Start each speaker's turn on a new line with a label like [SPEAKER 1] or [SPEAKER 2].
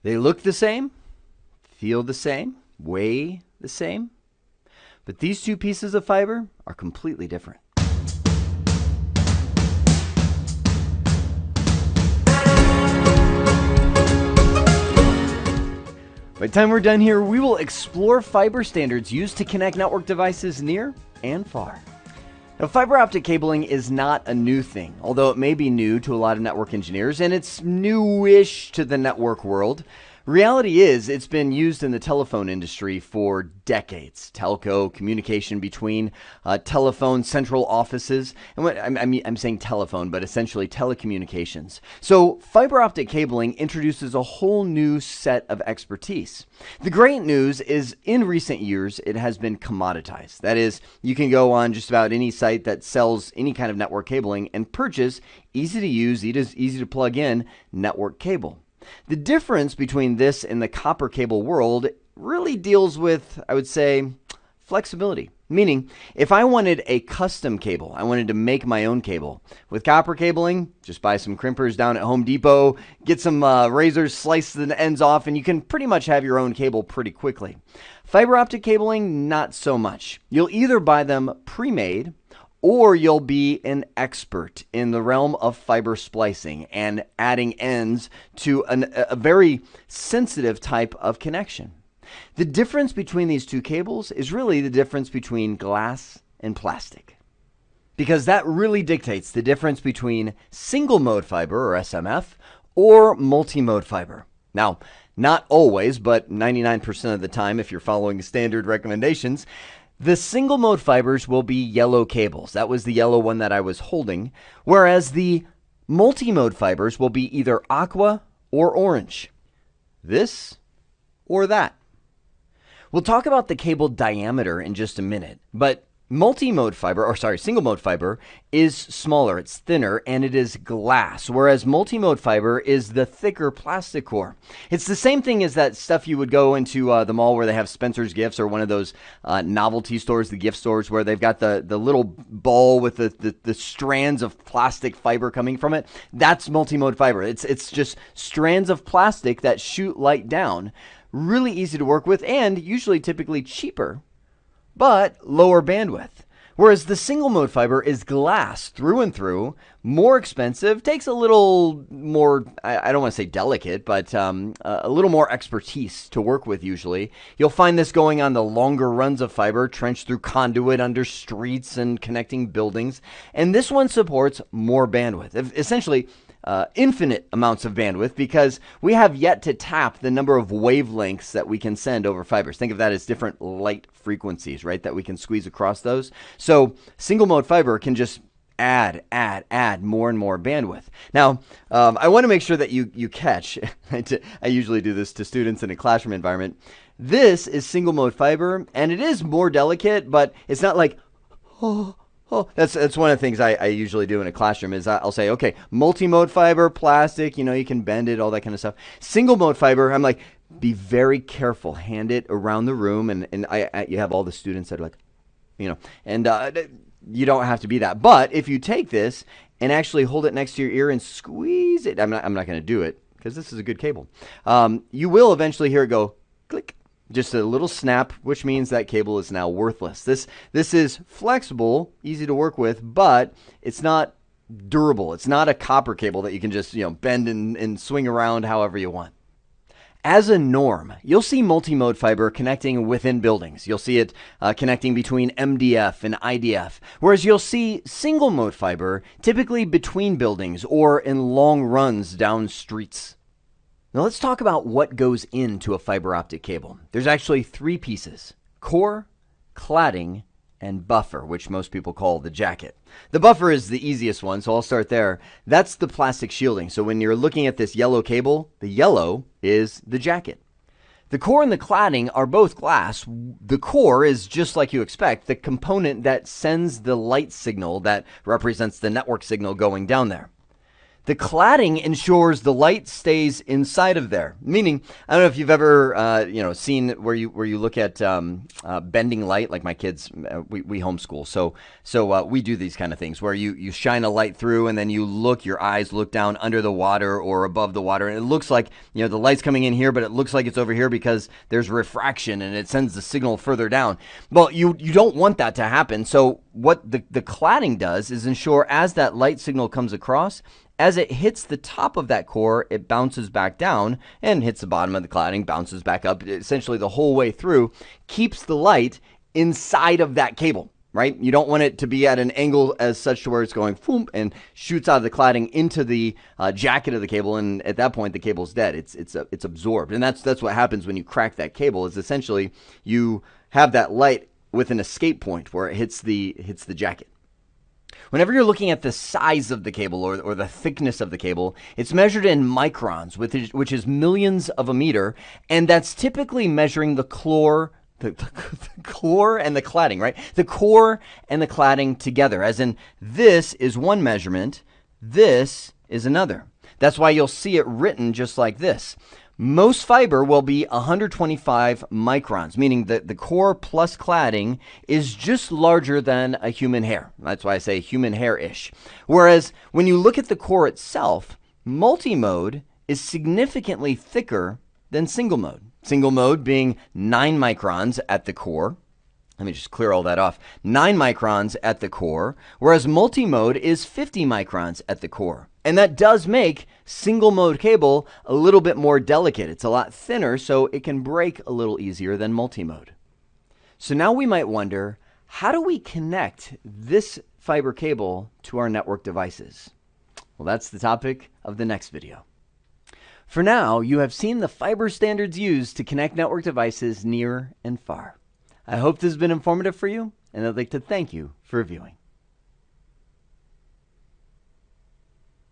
[SPEAKER 1] They look the same, feel the same, weigh the same, but these two pieces of fiber are completely different. By the time we're done here, we will explore fiber standards used to connect network devices near and far. Now, fiber optic cabling is not a new thing, although it may be new to a lot of network engineers, and it's newish to the network world. Reality is, it's been used in the telephone industry for decades. Telco, communication between telephone central offices. And I'm saying telephone, but essentially telecommunications. So fiber optic cabling introduces a whole new set of expertise. The great news is, in recent years, it has been commoditized. That is, you can go on just about any site that sells any kind of network cabling and purchase easy to use, easy to plug in network cable. The difference between this and the copper cable world really deals with, I would say, flexibility. Meaning, if I wanted a custom cable, I wanted to make my own cable. With copper cabling, just buy some crimpers down at Home Depot, get some razors, slice the ends off, and you can pretty much have your own cable pretty quickly. Fiber optic cabling, not so much. You'll either buy them pre-made, or you'll be an expert in the realm of fiber splicing and adding ends to a very sensitive type of connection. The difference between these two cables is really the difference between glass and plastic, because that really dictates the difference between single mode fiber, or SMF, or multi-mode fiber. Now, not always, but 99% of the time, if you're following standard recommendations, the single mode fibers will be yellow cables. That was the yellow one that I was holding. Whereas the multi-mode fibers will be either aqua or orange. This or that. We'll talk about the cable diameter in just a minute, but single mode fiber is smaller, it's thinner, and it is glass, whereas multi-mode fiber is the thicker plastic core. It's the same thing as that stuff you would go into the mall where they have Spencer's Gifts, or one of those novelty stores, the gift stores, where they've got the little ball with the strands of plastic fiber coming from it. That's multi-mode fiber. It's just strands of plastic that shoot light down. Really easy to work with, and usually typically cheaper, but lower bandwidth. Whereas the single mode fiber is glass through and through, more expensive, takes a little more, I don't want to say delicate, but a little more expertise to work with usually. You'll find this going on the longer runs of fiber, trenched through conduit under streets and connecting buildings. And this one supports more bandwidth, essentially infinite amounts of bandwidth, because we have yet to tap the number of wavelengths that we can send over fibers. Think of that as different light frequencies, right, that we can squeeze across those. So single mode fiber can just add more and more bandwidth. Now, I want to make sure that you catch, I usually do this to students in a classroom environment. This is single mode fiber, and it is more delicate, but it's not like, oh, that's one of the things I usually do in a classroom is I'll say, okay, multi-mode fiber, plastic, you can bend it, all that kind of stuff. Single mode fiber, I'm like, be very careful, hand it around the room, and you have all the students that are like, and you don't have to be that. But if you take this and actually hold it next to your ear and squeeze it, I'm not going to do it because this is a good cable. You will eventually hear it go click. Just a little snap, which means that cable is now worthless. This is flexible, easy to work with, but it's not durable. It's not a copper cable that you can just bend and swing around however you want. As a norm, you'll see multi-mode fiber connecting within buildings. You'll see it connecting between MDF and IDF, whereas you'll see single-mode fiber typically between buildings or in long runs down streets. Now let's talk about what goes into a fiber optic cable. There's actually three pieces: core, cladding, and buffer, which most people call the jacket. The buffer is the easiest one, so I'll start there. That's the plastic shielding. So when you're looking at this yellow cable, the yellow is the jacket. The core and the cladding are both glass. The core is, just like you expect, the component that sends the light signal that represents the network signal going down there. The cladding ensures the light stays inside of there. Meaning, I don't know if you've ever, seen where you look at bending light. Like my kids, we homeschool, so we do these kind of things where you shine a light through, and then your eyes look down under the water or above the water, and it looks like the light's coming in here, but it looks like it's over here because there's refraction and it sends the signal further down. Well, you don't want that to happen. So what the cladding does is ensure as that light signal comes across, as it hits the top of that core, it bounces back down and hits the bottom of the cladding, bounces back up, essentially the whole way through, keeps the light inside of that cable, right? You don't want it to be at an angle as such to where it's going boom and shoots out of the cladding into the jacket of the cable, and at that point the cable's dead. It's absorbed, and that's what happens when you crack that cable. Is essentially you have that light with an escape point where it hits the jacket. Whenever you're looking at the size of the cable or the thickness of the cable, it's measured in microns, which is millions of a meter, and that's typically measuring the core and the cladding, right? The core and the cladding together, as in this is one measurement, this is another. That's why you'll see it written just like this. Most fiber will be 125 microns, meaning that the core plus cladding is just larger than a human hair. That's why I say human hair-ish. Whereas when you look at the core itself, multi-mode is significantly thicker than single mode. Single mode being 9 microns at the core. Let me just clear all that off. 9 microns at the core, whereas multi-mode is 50 microns at the core. And that does make single mode cable a little bit more delicate. It's a lot thinner, so it can break a little easier than multi-mode. So now we might wonder, how do we connect this fiber cable to our network devices? Well, that's the topic of the next video. For now, you have seen the fiber standards used to connect network devices near and far. I hope this has been informative for you, and I'd like to thank you for viewing.